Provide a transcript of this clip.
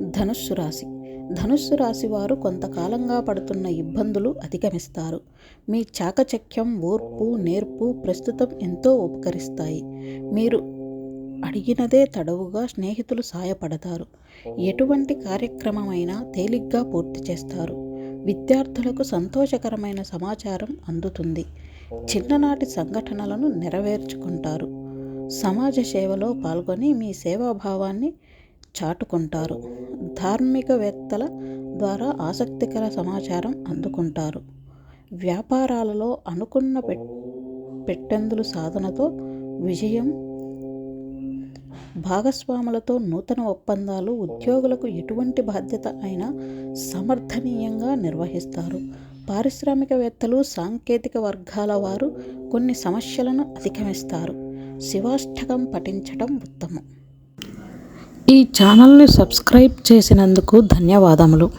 ధనుస్సు రాశి. ధనుస్సు రాశి వారు కొంతకాలంగా పడుతున్న ఇబ్బందులు అధిగమిస్తారు. మీ చాకచక్యం, ఓర్పు, నేర్పు ప్రస్తుతం ఎంతో ఉపకరిస్తాయి. మీరు అడిగినదే తడవుగా స్నేహితులు సాయపడతారు. ఎటువంటి కార్యక్రమమైనా తేలిగ్గా పూర్తి చేస్తారు. విద్యార్థులకు సంతోషకరమైన సమాచారం అందుతుంది. చిన్ననాటి సంఘటనలను నెరవేర్చుకుంటారు. సమాజ సేవలో పాల్గొని మీ సేవాభావాన్ని చాటుకుంటారు. ధార్మికవేత్తల ద్వారా ఆసక్తికర సమాచారం అందుకుంటారు. వ్యాపారాలలో అనుకున్న పెట్టెందుల సాధనతో విజయం. భాగస్వాములతో నూతన ఒప్పందాలు. ఉద్యోగులకు ఎటువంటి బాధ్యత అయినా సమర్థనీయంగా నిర్వహిస్తారు. పారిశ్రామికవేత్తలు, సాంకేతిక వర్గాల వారు కొన్ని సమస్యలను అధిగమిస్తారు. శివాష్టకం పఠించడం ఉత్తమం. ఈ ఛానల్ని సబ్స్క్రైబ్ చేసినందుకు ధన్యవాదములు.